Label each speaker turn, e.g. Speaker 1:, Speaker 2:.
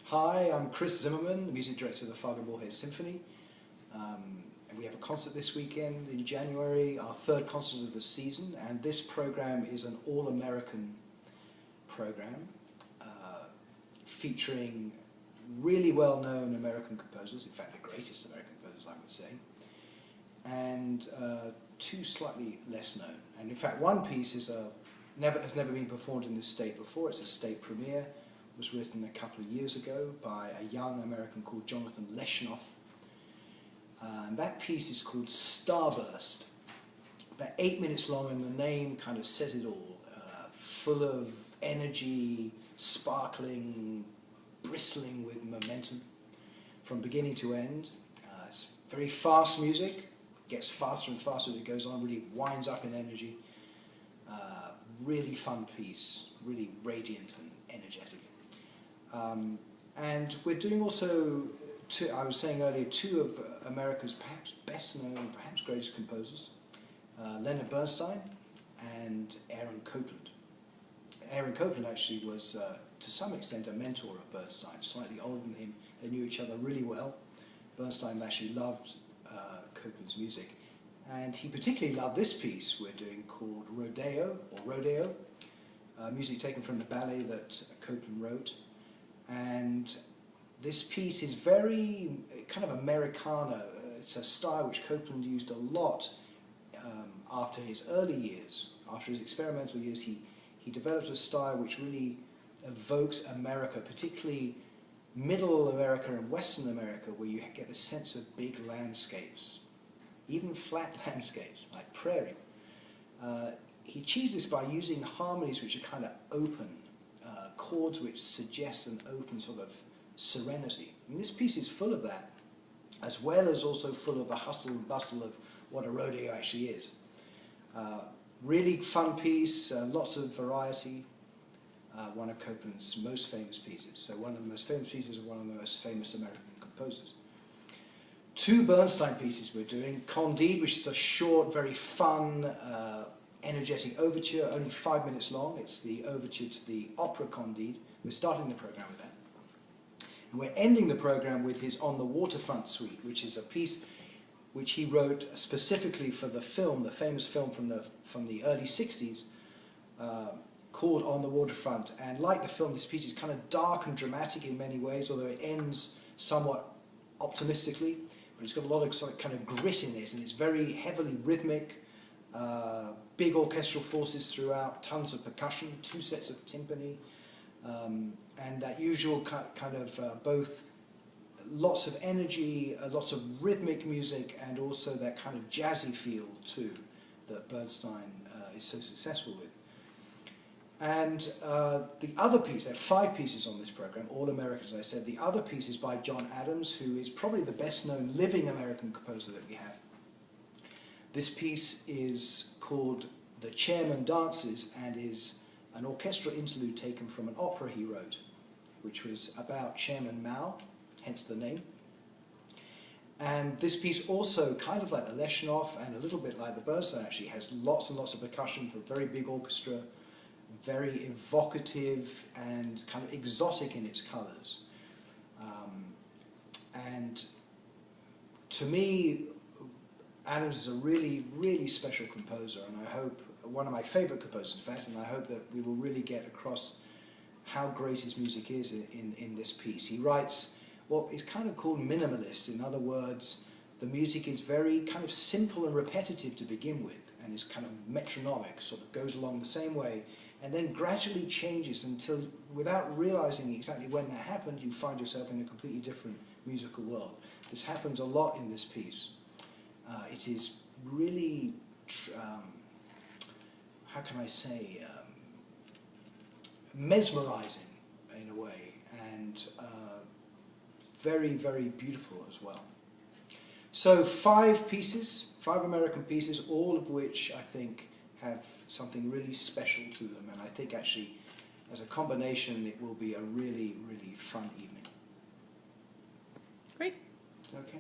Speaker 1: Hi, I'm Chris Zimmerman, the music director of the Fargo-Moorhead Symphony. And we have a concert this weekend in January, our third concert of the season, and this program is an all-American program featuring really well-known American composers, in fact the greatest American composers I would say, and two slightly less known. And in fact one piece is has never been performed in this state before. It's a state premiere. It was written a couple of years ago by a young American called Jonathan Leshnoff. And that piece is called Starburst. About 8 minutes long, and the name kind of says it all. Full of energy, sparkling, bristling with momentum from beginning to end. It's very fast music, gets faster and faster as it goes on, really winds up in energy. Really fun piece, really radiant and energetic. And we're doing also, I was saying earlier, two of America's perhaps best known, perhaps greatest composers, Leonard Bernstein and Copland. Copland actually was, to some extent, a mentor of Bernstein, slightly older than him. They knew each other really well. Bernstein actually loved Copland's music. And he particularly loved this piece we're doing called Rodeo, music taken from the ballet that Copland wrote. And this piece is very kind of Americana. It's a style which Copland used a lot after his early years. After his experimental years, he developed a style which really evokes America, particularly Middle America and Western America, where you get the sense of big landscapes, even flat landscapes like prairie. He achieves this by using harmonies which are kind of open, chords which suggest an open sort of serenity. And this piece is full of that, as well as also full of the hustle and bustle of what a rodeo actually is. Really fun piece, lots of variety. One of Copland's most famous pieces. So one of the most famous pieces of one of the most famous American composers. Two Bernstein pieces we're doing. Candide, which is a short, very fun, energetic overture, only 5 minutes long. It's the overture to the opera Candide. We're starting the program with that. And we're ending the program with his On the Waterfront Suite, which is a piece which he wrote specifically for the film, the famous film from the early 60s, called On the Waterfront. And like the film, this piece is kind of dark and dramatic in many ways, although it ends somewhat optimistically. But it's got a lot of sort of kind of grit in it, and it's very heavily rhythmic, big orchestral forces throughout, tons of percussion, 2 sets of timpani, and that usual kind of both lots of energy, lots of rhythmic music, and also that kind of jazzy feel too that Bernstein is so successful with. And the other piece, there are 5 pieces on this program, all Americans, as I said. The other piece is by John Adams, who is probably the best known living American composer that we have. This piece is called The Chairman Dances, and is an orchestral interlude taken from an opera he wrote, which was about Chairman Mao, hence the name. And this piece also, kind of like the Leshnoff and a little bit like the Bernstein actually, has lots and lots of percussion for a very big orchestra, very evocative and kind of exotic in its colours. And to me, Adams is a really, really special composer, and I hope, one of my favourite composers in fact, and I hope that we will really get across how great his music is in this piece. He writes what is kind of called minimalist. In other words, the music is very kind of simple and repetitive to begin with, and is kind of metronomic, sort of goes along the same way, and then gradually changes until, without realizing exactly when that happened, you find yourself in a completely different musical world. This happens a lot in this piece. It is really, how can I say, mesmerizing in a way, and very, very beautiful as well. So 5 pieces, 5 American pieces, all of which I think have something really special to them, and I think actually as a combination it will be a really, really fun evening.
Speaker 2: Great.
Speaker 1: Okay.